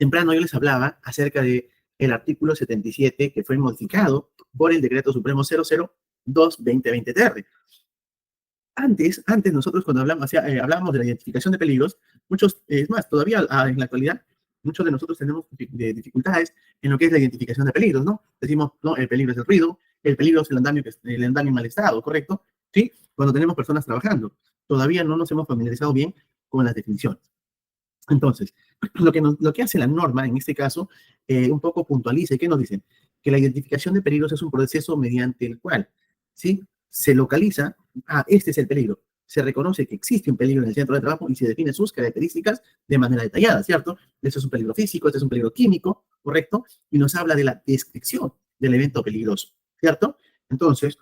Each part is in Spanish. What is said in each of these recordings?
temprano yo les hablaba acerca de el artículo 77 que fue modificado por el Decreto Supremo 002-2020-TR. Antes nosotros cuando hablábamos de la identificación de peligros, muchos, es más, todavía en la actualidad, muchos de nosotros tenemos dificultades en lo que es la identificación de peligros, ¿no? Decimos, no, el peligro es el ruido, el peligro es el andamio en mal estado, ¿correcto? ¿Sí? Cuando tenemos personas trabajando, todavía no nos hemos familiarizado bien con las definiciones. Entonces, lo que hace la norma, en este caso, un poco puntualiza, ¿qué nos dicen? Que la identificación de peligros es un proceso mediante el cual, ¿sí? Se localiza, este es el peligro. Se reconoce que existe un peligro en el centro de trabajo y se define sus características de manera detallada, ¿cierto? Este es un peligro físico, este es un peligro químico, ¿correcto? Y nos habla de la descripción del evento peligroso, ¿cierto? Entonces,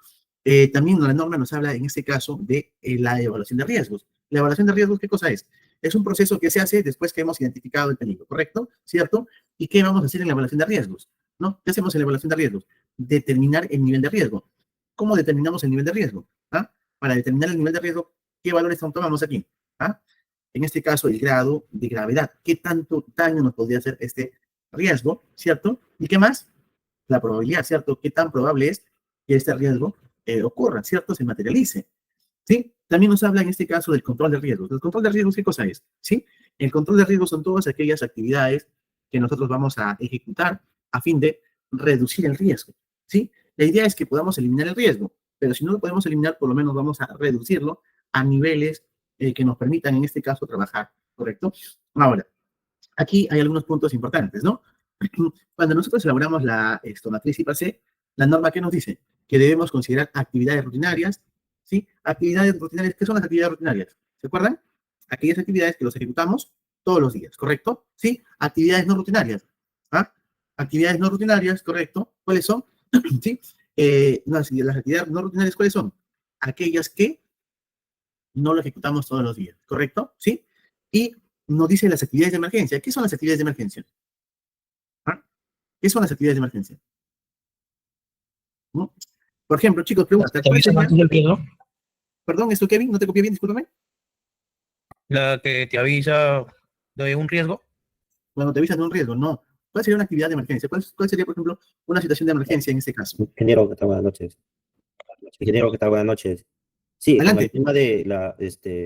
también la norma nos habla, en este caso, de la evaluación de riesgos. La evaluación de riesgos, ¿qué cosa es? Es un proceso que se hace después que hemos identificado el peligro, ¿correcto? ¿Cierto? ¿Y qué vamos a hacer en la evaluación de riesgos? ¿No? ¿Qué hacemos en la evaluación de riesgos? Determinar el nivel de riesgo. ¿Cómo determinamos el nivel de riesgo? ¿Ah? Para determinar el nivel de riesgo, ¿qué valores tomamos aquí? ¿Ah? En este caso, el grado de gravedad. ¿Qué tanto daño nos podría hacer este riesgo? ¿Cierto? ¿Y qué más? La probabilidad, ¿cierto? ¿Qué tan probable es que este riesgo ocurra, ¿cierto? Se materialice. ¿Sí? También nos habla en este caso del control de riesgos. ¿El control de riesgos qué cosa es? ¿Sí? El control de riesgos son todas aquellas actividades que nosotros vamos a ejecutar a fin de reducir el riesgo. ¿Sí? La idea es que podamos eliminar el riesgo, pero si no lo podemos eliminar, por lo menos vamos a reducirlo a niveles que nos permitan, en este caso, trabajar, ¿correcto? Ahora, aquí hay algunos puntos importantes, ¿no? Cuando nosotros elaboramos la matriz IPAC, la norma que nos dice que debemos considerar actividades rutinarias, ¿sí? Actividades rutinarias, ¿qué son las actividades rutinarias? ¿Se acuerdan? Aquellas actividades que los ejecutamos todos los días, ¿correcto? ¿Sí? Actividades no rutinarias. ¿Ah? Actividades no rutinarias, ¿correcto? ¿Cuáles son? ¿Sí? Las actividades no rutinarias, ¿cuáles son? Aquellas que no lo ejecutamos todos los días, ¿correcto? ¿Sí? Y nos dice las actividades de emergencia. ¿Qué son las actividades de emergencia? ¿Ah? ¿Qué son las actividades de emergencia? ¿No? Por ejemplo, chicos, pregunta, ¿Te ¿cuál avisan sería? antes del riesgo? Perdón, ¿esto Kevin? ¿No te copié bien? Discúlpame. La que te avisa de un riesgo. Cuando te avisan de un riesgo, no. ¿Cuál sería una actividad de emergencia? ¿Cuál sería, por ejemplo, una situación de emergencia en este caso? Ingeniero, ¿qué tal? Buenas noches. Ingeniero, ¿qué tal? Buenas noches. Sí, con el Adelante. tema de las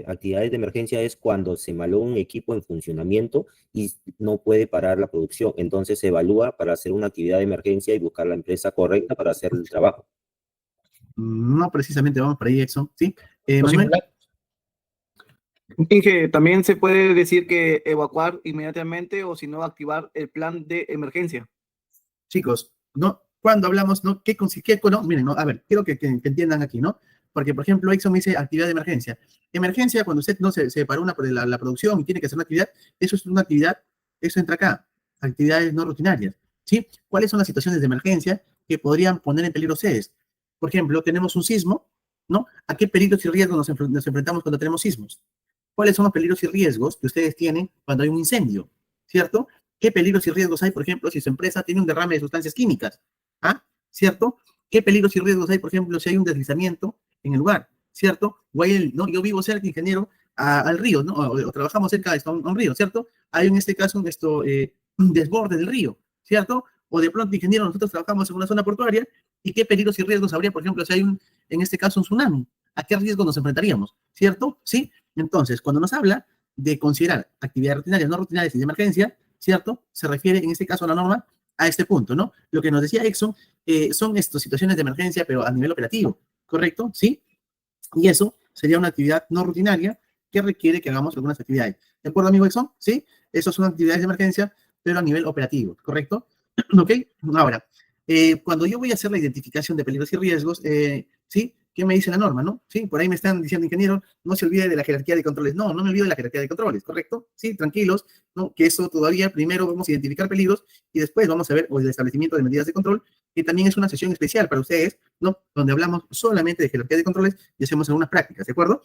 actividades de emergencia es cuando se malogró un equipo en funcionamiento y no puede parar la producción. Entonces se evalúa para hacer una actividad de emergencia y buscar la empresa correcta para hacer el trabajo. No precisamente vamos para ahí, Exxon. ¿Sí? Los Manuel, simulacros. Inge, también se puede decir que evacuar inmediatamente o si no activar el plan de emergencia. chicos, ¿no? Cuando hablamos, ¿no? No, miren, ¿no? A ver, quiero que entiendan aquí, ¿no? Porque, por ejemplo, Exxon me dice actividad de emergencia. Emergencia, cuando usted no se paró la producción y tiene que hacer una actividad, eso es una actividad, eso entra acá, actividades no rutinarias, ¿sí? ¿Cuáles son las situaciones de emergencia que podrían poner en peligro ustedes? Por ejemplo, tenemos un sismo, ¿no? ¿A qué peligros y riesgos nos enfrentamos cuando tenemos sismos? ¿Cuáles son los peligros y riesgos que ustedes tienen cuando hay un incendio? ¿Cierto? ¿Qué peligros y riesgos hay, por ejemplo, si su empresa tiene un derrame de sustancias químicas? ¿Ah? ¿Cierto? ¿Qué peligros y riesgos hay, por ejemplo, si hay un deslizamiento en el lugar? ¿Cierto? O hay ¿no? Yo vivo cerca, ingeniero, al río, ¿no? O trabajamos cerca de un río, ¿cierto? Hay en este caso un desborde del río, ¿cierto? O de pronto, ingeniero, nosotros trabajamos en una zona portuaria y qué peligros y riesgos habría, por ejemplo, si hay en este caso, un tsunami. ¿A qué riesgos nos enfrentaríamos? ¿Cierto? ¿Sí? Entonces, cuando nos habla de considerar actividades rutinarias, no rutinarias y de emergencia, ¿cierto? Se refiere en este caso a la norma a este punto, ¿no? Lo que nos decía Exxon son estas situaciones de emergencia, pero a nivel operativo, ¿correcto? ¿Sí? Y eso sería una actividad no rutinaria que requiere que hagamos algunas actividades. ¿De acuerdo, amigo Exxon? ¿Sí? Esas son actividades de emergencia, pero a nivel operativo, ¿correcto? ¿Ok? Ahora, cuando yo voy a hacer la identificación de peligros y riesgos, ¿sí? ¿Qué me dice la norma, no? Sí, por ahí me están diciendo, ingeniero, no se olvide de la jerarquía de controles. No, no me olvido de la jerarquía de controles, ¿correcto? Sí, tranquilos, ¿no? Que eso todavía primero vamos a identificar peligros y después vamos a ver el establecimiento de medidas de control, que también es una sesión especial para ustedes, ¿no? Donde hablamos solamente de jerarquía de controles y hacemos algunas prácticas, ¿de acuerdo?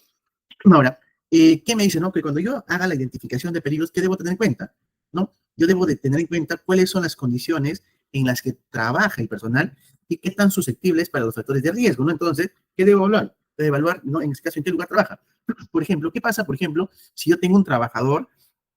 Ahora, ¿qué me dice, no? Que cuando yo haga la identificación de peligros, ¿qué debo tener en cuenta? ¿No? Yo debo de tener en cuenta cuáles son las condiciones en las que trabaja el personal y qué tan susceptibles para los factores de riesgo, ¿no? Entonces, ¿qué debo evaluar? Debo evaluar, ¿no? En este caso, ¿en qué lugar trabaja? Por ejemplo, ¿qué pasa, por ejemplo, si yo tengo un trabajador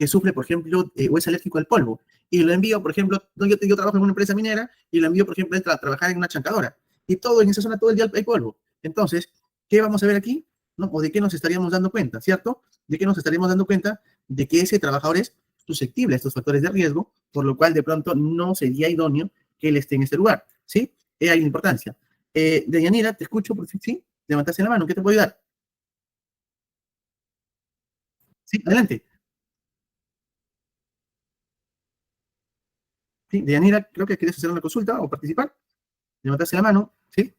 que sufre, por ejemplo, o es alérgico al polvo, y lo envío, por ejemplo, no, yo trabajo en una empresa minera y lo envío, por ejemplo, a trabajar en una chancadora, y todo en esa zona todo el día hay polvo. Entonces, ¿qué vamos a ver aquí? ¿No? ¿O de qué nos estaríamos dando cuenta, cierto? ¿De qué nos estaríamos dando cuenta? De que ese trabajador es susceptible a estos factores de riesgo, por lo cual de pronto no sería idóneo que él esté en este lugar, ¿sí? Hay una importancia. Deyanira, te escucho, por sí, levantaste la mano, ¿qué te puedo ayudar? Sí, adelante. Sí, Deyanira, creo que quieres hacer una consulta o participar. Levantaste la mano, ¿sí?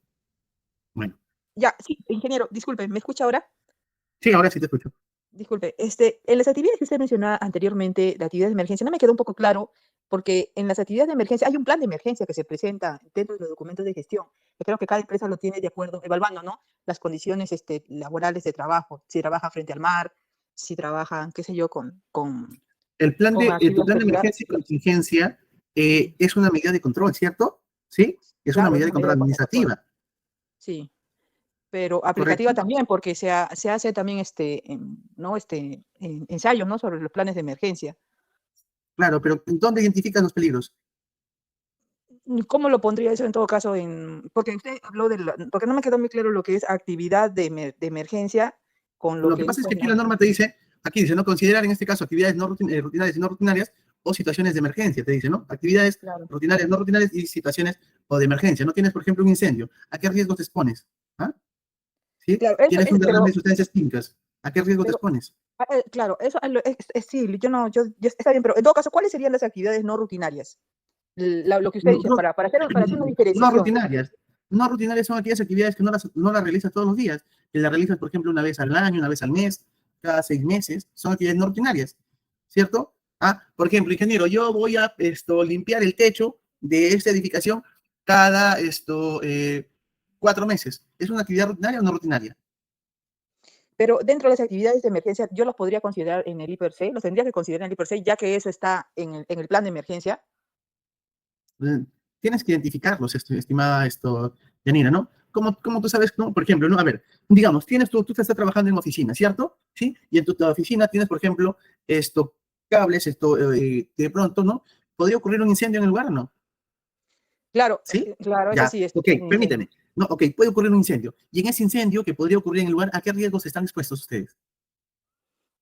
Bueno. Ya, sí, ingeniero, disculpe, ¿me escucha ahora? Sí, ahora sí te escucho. Disculpe, en las actividades que usted mencionaba anteriormente, de actividades de emergencia, no me quedó un poco claro, porque en las actividades de emergencia hay un plan de emergencia que se presenta dentro de los documentos de gestión, que creo que cada empresa lo tiene de acuerdo, evaluando, ¿no? Las condiciones laborales de trabajo, si trabaja frente al mar, si trabaja, qué sé yo, El plan con de, tu actividad plan de seguridad. emergencia y contingencia es una medida de control, ¿cierto? ¿Sí? Es una Claro, medida de es una control medida de control. administrativa, Sí, pero aplicativa ¿correcto? también, porque se hace también ¿no? Ensayos, ¿no? Sobre los planes de emergencia. Claro, pero ¿dónde identificas los peligros? ¿Cómo lo pondría eso en todo caso porque usted habló porque no me quedó muy claro lo que es actividad de emergencia con lo Lo que que pasa es dice que aquí la norma te dice, aquí dice, no considerar en este caso actividades no rutinarias y no rutinarias o situaciones de emergencia, te dice, ¿no? Actividades Claro. rutinarias, no rutinarias y situaciones o de emergencia. No tienes, por ejemplo, un incendio. ¿A qué riesgos te expones? ¿Ah? ¿Sí? Claro, eso Tienes un es, derrame de sustancias químicas. ¿A qué riesgo te pero expones? claro, eso sí, está bien, pero en todo caso, ¿cuáles serían las actividades no rutinarias? Lo que usted No, dice, para hacer una no diferenciación. rutinarias. No rutinarias son aquellas actividades que no las realizas todos los días, que las realizas, por ejemplo, una vez al año, una vez al mes, cada 6 meses. Son actividades no rutinarias, ¿cierto? Por ejemplo, ingeniero, yo voy a limpiar el techo de esta edificación cada 4 meses. ¿Es una actividad rutinaria o no rutinaria? Pero dentro de las actividades de emergencia, yo los podría considerar en el IPRC, los tendría que considerar en el IPRC, ya que eso está en el plan de emergencia. Tienes que identificarlos, estimada Yanira, ¿no? ¿Cómo tú sabes, no? Por ejemplo, ¿no? A ver, digamos, tú estás trabajando en oficina, ¿cierto? ¿Sí? Y en tu oficina tienes, por ejemplo, cables, de pronto, ¿no? ¿Podría ocurrir un incendio en el lugar o no? Claro, ¿Sí? claro, eso Ya, sí es ok, un incendio. permíteme. No, ok, puede ocurrir un incendio. Y en ese incendio que podría ocurrir en el lugar, ¿a qué riesgos están expuestos ustedes?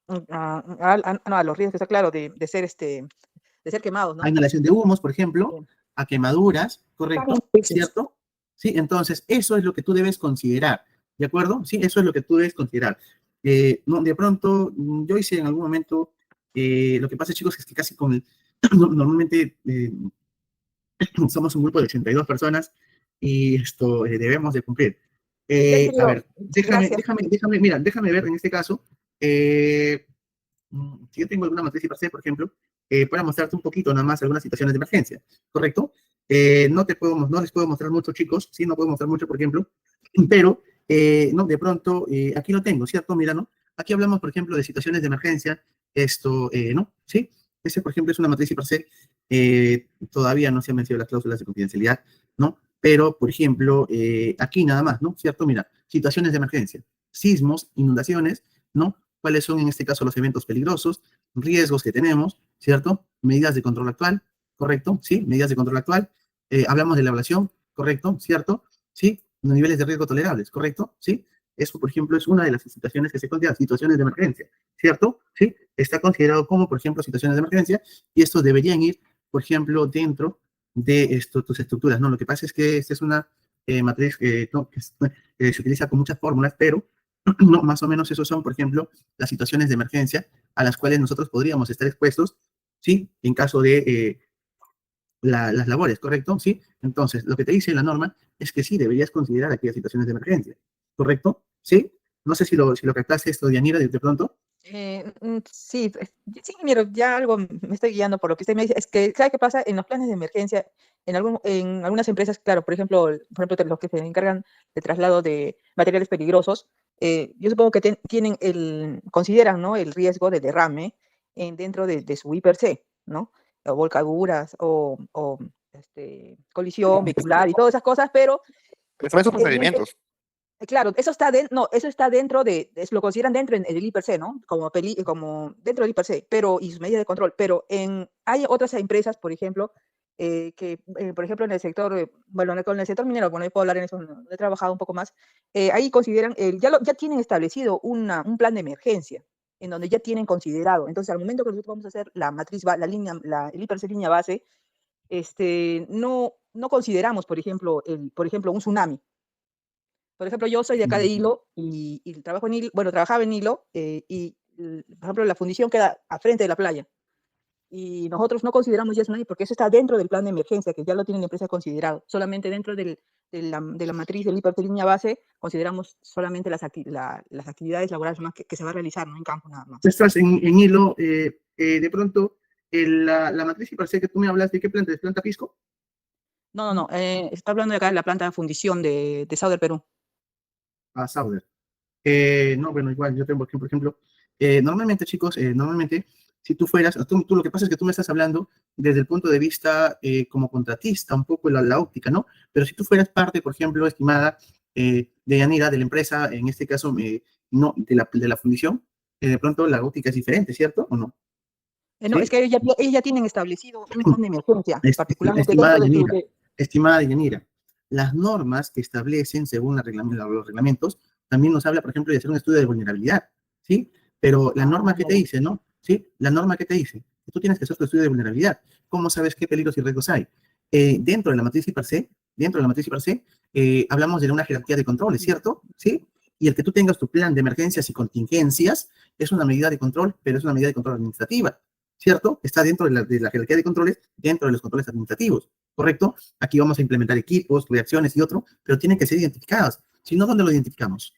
No, a los riesgos, está claro, de ser quemados, A ¿no? inhalación de humos, por ejemplo, Bien. a quemaduras, ¿correcto? ¿Cierto? Sí, entonces, eso es lo que tú debes considerar, ¿de acuerdo? Sí, eso es lo que tú debes considerar. No, de pronto, yo hice en algún momento, lo que pasa, chicos, es que casi normalmente somos un grupo de 82 personas y esto debemos de cumplir. Ya, A ingeniero, ver, déjame, gracias. mira, déjame ver en este caso, eh, si yo tengo alguna matriz IPC, por ejemplo, para mostrarte un poquito nada más algunas situaciones de emergencia, ¿correcto? No les puedo mostrar mucho, chicos, sí, no puedo mostrar mucho, por ejemplo, pero, no, de pronto, aquí lo tengo, ¿cierto? Mira, ¿no? Aquí hablamos, por ejemplo, de situaciones de emergencia, ¿no? ¿Sí? Ese, por ejemplo, es una matriz IPC, todavía no se han mencionado las cláusulas de confidencialidad, ¿no? Pero, por ejemplo, aquí nada más, ¿no? ¿Cierto? Mira, situaciones de emergencia, sismos, inundaciones, ¿no? ¿Cuáles son en este caso los eventos peligrosos, riesgos que tenemos, ¿cierto? Medidas de control actual, ¿correcto? Sí, medidas de control actual. Hablamos de la evaluación, ¿correcto? ¿Cierto? Sí, los niveles de riesgo tolerables, ¿correcto? Sí. Eso, por ejemplo, es una de las situaciones que se consideran situaciones de emergencia, ¿cierto? Sí, está considerado como, por ejemplo, situaciones de emergencia y estos deberían ir, por ejemplo, dentro de tus estructuras, ¿no? Lo que pasa es que esta es una matriz ¿no? que se utiliza con muchas fórmulas, pero no, más o menos esos son, por ejemplo, las situaciones de emergencia a las cuales nosotros podríamos estar expuestos, ¿sí? En caso de las labores, ¿correcto? ¿Sí? Entonces, lo que te dice la norma es que sí, deberías considerar aquellas situaciones de emergencia, ¿correcto? ¿Sí? No sé si lo captaste esto, Yanira, de pronto. Sí, sí, mira, ya algo me estoy guiando por lo que usted me dice. Es que, ¿sabe qué pasa? En los planes de emergencia, en algunas empresas, claro, por ejemplo, los que se encargan de traslado de materiales peligrosos, yo supongo que consideran, ¿no? El riesgo de derrame dentro de su IPRC, ¿no? O volcaduras, o colisión vehicular y todas esas cosas, pero Pero son esos evidente- procedimientos. Claro, eso está, no, eso está dentro lo consideran dentro en el IPC, ¿no? Como dentro del IPC, pero, y sus medidas de control. Pero hay otras empresas, por ejemplo, por ejemplo, en el sector, bueno, con el sector minero, bueno, yo puedo hablar en eso, no, he trabajado un poco más, ahí consideran, ya tienen establecido un plan de emergencia, en donde ya tienen considerado. Entonces, al momento que nosotros vamos a hacer la matriz, el IPC línea base, no consideramos, por ejemplo, un tsunami. Por ejemplo, yo soy de acá de Hilo y trabajo en Hilo, bueno, trabajaba en Hilo por ejemplo, la fundición queda a frente de la playa. Y nosotros no consideramos ya tsunami porque eso está dentro del plan de emergencia, que ya lo tiene la empresa considerado. Solamente dentro de la matriz del IPC línea base consideramos solamente las actividades laborales más que se va a realizar, no en campo nada más. Tú estás en Hilo, de pronto, la matriz IPC que tú me hablas, ¿de qué planta? ¿Es planta Pisco? No, está hablando de acá de la planta de fundición de Sauder Perú. A Sauder. No, bueno, igual, yo tengo, por ejemplo, normalmente, chicos, normalmente, si tú fueras, tú lo que pasa es que tú me estás hablando desde el punto de vista como contratista, un poco la óptica, ¿no? Pero si tú fueras parte, por ejemplo, estimada, de Yanira, de la empresa, en este caso, no, de la fundición, de pronto la óptica es diferente, ¿cierto? ¿O no? No, ¿Sí? es que ellos ya tienen establecido un plan de emergencia, particularmente Estimada dentro de Yanira, estimada Yanira, las normas que establecen según los reglamentos también nos habla, por ejemplo, de hacer un estudio de vulnerabilidad, ¿sí? Pero la norma que te dice, ¿no? ¿Sí? La norma que te dice, que tú tienes que hacer tu estudio de vulnerabilidad. ¿Cómo sabes qué peligros y riesgos hay? Dentro de la matriz IPRC, hablamos de una jerarquía de controles, ¿cierto? ¿Sí? Y el que tú tengas tu plan de emergencias y contingencias es una medida de control, pero es una medida de control administrativa, ¿cierto? Está dentro de la jerarquía de controles, dentro de los controles administrativos, ¿correcto? Aquí vamos a implementar equipos, reacciones y otro, pero tienen que ser identificadas. Si no, ¿dónde lo identificamos?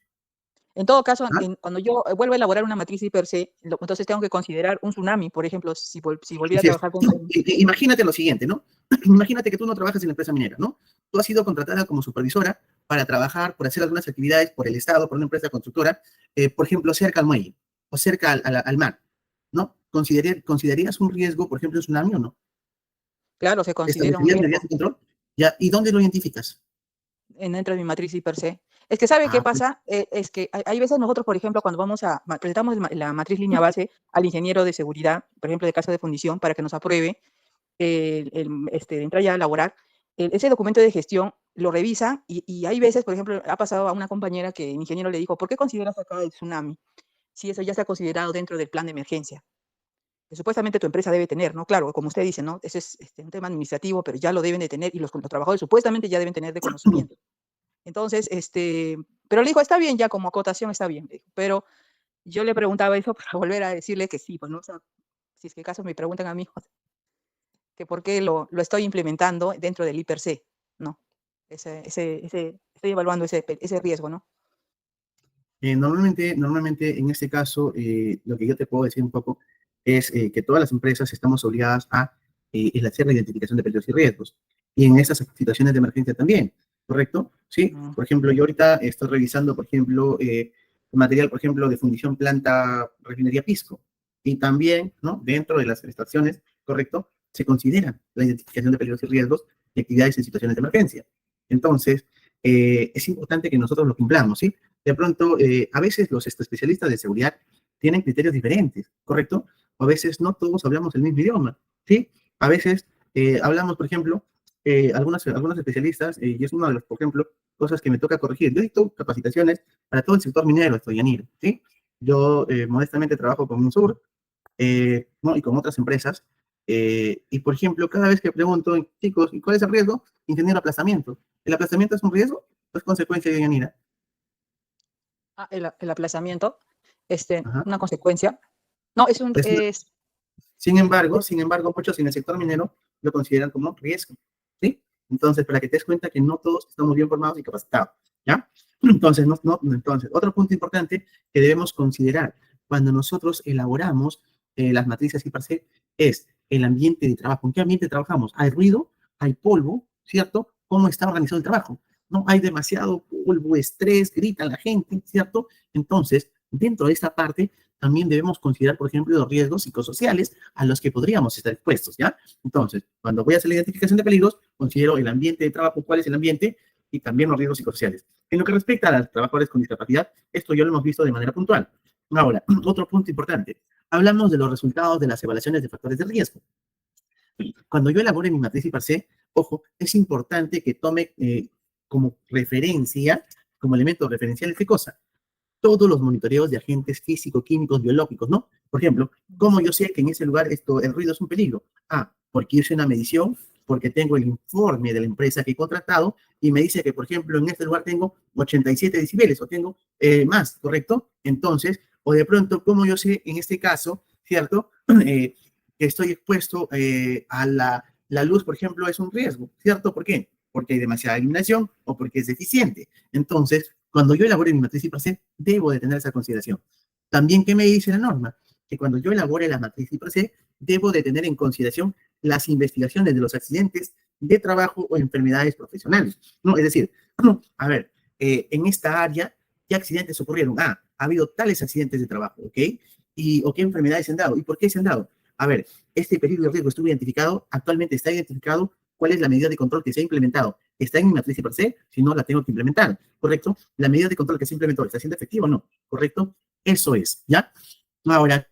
En todo caso, ¿Ah? cuando yo vuelvo a elaborar una matriz IPRC, entonces tengo que considerar un tsunami, por ejemplo, si volviera a trabajar con... Imagínate lo siguiente, ¿no? Imagínate que tú no trabajas en la empresa minera, ¿no? Tú has sido contratada como supervisora para trabajar, por hacer algunas actividades por el Estado, por una empresa constructora, por ejemplo, cerca al muelle o cerca al mar, ¿no? ¿Considerarías un riesgo, por ejemplo, un tsunami o no? Claro, se considera un ¿Establecerías riesgo medidas de control? ¿Ya? ¿Y dónde lo identificas? dentro de mi matriz IPRC. Es que, ¿sabe qué Pues, pasa? Es que hay veces nosotros, por ejemplo, cuando presentamos la matriz línea base al ingeniero de seguridad, por ejemplo, de caso de fundición, para que nos apruebe entrar ya a laborar, ese documento de gestión lo revisa y hay veces, por ejemplo, ha pasado a una compañera que el ingeniero le dijo, ¿por qué consideras acá el tsunami? Si eso ya está considerado dentro del plan de emergencia. Que supuestamente tu empresa debe tener, ¿no? Claro, como usted dice, ¿no? Ese es un tema administrativo, pero ya lo deben de tener y los trabajadores supuestamente ya deben tener de conocimiento. Entonces, pero le dijo, está bien, ya como acotación está bien, dijo. Pero yo le preguntaba eso para volver a decirle que sí, pues no, o sea, si es que caso me preguntan a mí, que por qué lo estoy implementando dentro del IPRC, ¿no? Estoy evaluando ese riesgo, ¿no? Normalmente en este caso, lo que yo te puedo decir un poco es que todas las empresas estamos obligadas a hacer la identificación de peligros y riesgos. Y en esas situaciones de emergencia también, ¿correcto? Sí. Por ejemplo, yo ahorita estoy revisando, por ejemplo, material, por ejemplo, de fundición planta refinería Pisco. Y también, ¿no? Dentro de las estaciones, ¿correcto? Se considera la identificación de peligros y riesgos de actividades en situaciones de emergencia. Entonces, es importante que nosotros lo cumplamos, ¿sí? De pronto, a veces los especialistas de seguridad tienen criterios diferentes, ¿correcto? O a veces no todos hablamos el mismo idioma, ¿sí? A veces hablamos, por ejemplo, algunos especialistas, y es una de las, por ejemplo, cosas que me toca corregir. Yo dicto capacitaciones para todo el sector minero, Yanira, ¿sí? Yo modestamente trabajo con UNSUR, ¿no? Y con otras empresas, y por ejemplo, cada vez que pregunto, chicos, ¿y cuál es el riesgo? Ingeniero, aplastamiento. ¿El aplastamiento es un riesgo o es consecuencia de Yanira? El aplazamiento, Ajá. una consecuencia. No, Sin embargo, muchos en el sector minero lo consideran como riesgo, ¿sí? Entonces, para que te des cuenta que no todos estamos bien formados y capacitados, ¿ya? Entonces, entonces, otro punto importante que debemos considerar cuando nosotros elaboramos las matrices IPRC es el ambiente de trabajo. ¿En qué ambiente trabajamos? Hay ruido, hay polvo, ¿cierto? ¿Cómo está organizado el trabajo? No hay demasiado polvo, estrés, grita la gente, ¿cierto? Entonces, dentro de esta parte, también debemos considerar, por ejemplo, los riesgos psicosociales a los que podríamos estar expuestos, ¿ya? Entonces, cuando voy a hacer la identificación de peligros, considero el ambiente de trabajo, cuál es el ambiente, y también los riesgos psicosociales. En lo que respecta a los trabajadores con discapacidad, esto ya lo hemos visto de manera puntual. Ahora, otro punto importante. Hablamos de los resultados de las evaluaciones de factores de riesgo. Cuando yo elabore mi matriz IPARC, ojo, es importante que tome como referencia, como elemento referencial, ¿qué cosa? Todos los monitoreos de agentes físico-químicos, biológicos, ¿no? Por ejemplo, ¿cómo yo sé que en ese lugar el ruido es un peligro? Porque hice una medición, porque tengo el informe de la empresa que he contratado y me dice que, por ejemplo, en este lugar tengo 87 decibeles o tengo más, ¿correcto? Entonces, o de pronto, ¿cómo yo sé en este caso, ¿cierto? Que estoy expuesto a la luz, por ejemplo, es un riesgo, ¿cierto? ¿Por qué? Porque hay demasiada iluminación o porque es deficiente. Entonces, cuando yo elabore mi matriz IPARC, debo de tener esa consideración. También, ¿qué me dice la norma? Que cuando yo elabore la matriz IPARC, debo de tener en consideración las investigaciones de los accidentes de trabajo o enfermedades profesionales, ¿no? Es decir, a ver, en esta área, ¿qué accidentes ocurrieron? Ha habido tales accidentes de trabajo, ¿ok? ¿O qué enfermedades se han dado? ¿Y por qué se han dado? A ver, este peligro de riesgo estuvo identificado, actualmente está identificado, ¿cuál es la medida de control que se ha implementado? ¿Está en mi matriz IPARC? Si no, la tengo que implementar, ¿correcto? ¿La medida de control que se implementó está siendo efectiva o no? ¿Correcto? Eso es, ¿ya? Ahora,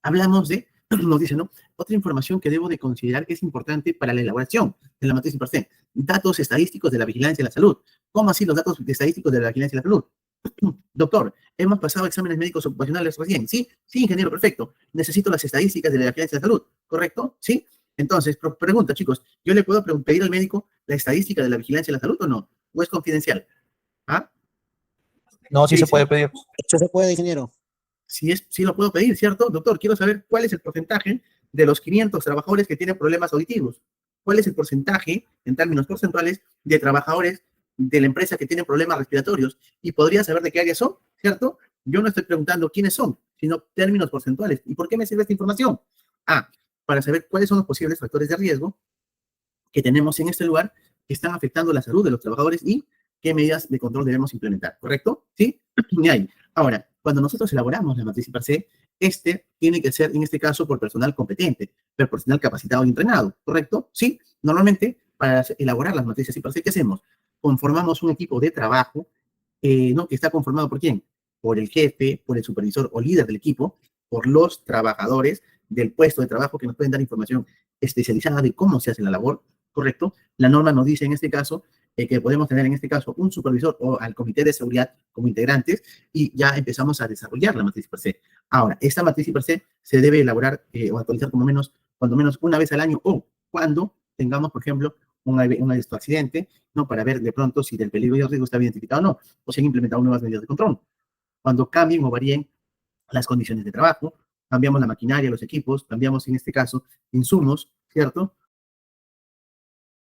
hablamos de, nos dice, ¿no? Otra información que debo de considerar que es importante para la elaboración de la matriz IPARC. Datos estadísticos de la vigilancia de la salud. ¿Cómo así los datos estadísticos de la vigilancia de la salud? Doctor, hemos pasado exámenes médicos ocupacionales recién. Sí, sí, ingeniero, perfecto. Necesito las estadísticas de la vigilancia de la salud, ¿correcto? Sí. Entonces, pregunta, chicos, ¿yo le puedo pedir al médico la estadística de la vigilancia de la salud o no? ¿O es confidencial? No, sí se puede pedir. Eso se puede, ingeniero. Sí lo puedo pedir, ¿cierto? Doctor, quiero saber cuál es el porcentaje de los 500 trabajadores que tienen problemas auditivos. ¿Cuál es el porcentaje, en términos porcentuales, de trabajadores de la empresa que tienen problemas respiratorios? Y podría saber de qué área son, ¿cierto? Yo no estoy preguntando quiénes son, sino términos porcentuales. ¿Y por qué me sirve esta información? Para saber cuáles son los posibles factores de riesgo que tenemos en este lugar que están afectando la salud de los trabajadores y qué medidas de control debemos implementar, ¿correcto? ¿Sí? Y ahí. Ahora, cuando nosotros elaboramos la matriz IPARC, tiene que ser, en este caso, por personal competente, por personal capacitado y entrenado, ¿correcto? Sí. Normalmente, para elaborar las matrices IPARC, ¿qué hacemos? Conformamos un equipo de trabajo, ¿no? Que está conformado ¿por quién? Por el jefe, por el supervisor o líder del equipo, por los trabajadores del puesto de trabajo que nos pueden dar información especializada de cómo se hace la labor, ¿correcto? La norma nos dice en este caso que podemos tener en este caso un supervisor o al comité de seguridad como integrantes y ya empezamos a desarrollar la matriz IPARC. Ahora, esta matriz IPARC se debe elaborar o actualizar cuando menos una vez al año o cuando tengamos, por ejemplo, un accidente, ¿no? Para ver de pronto si del peligro y el riesgo está bien identificado o no, o se han implementado nuevas medidas de control. Cuando cambien o varíen las condiciones de trabajo, cambiamos la maquinaria, los equipos, cambiamos en este caso insumos, ¿cierto?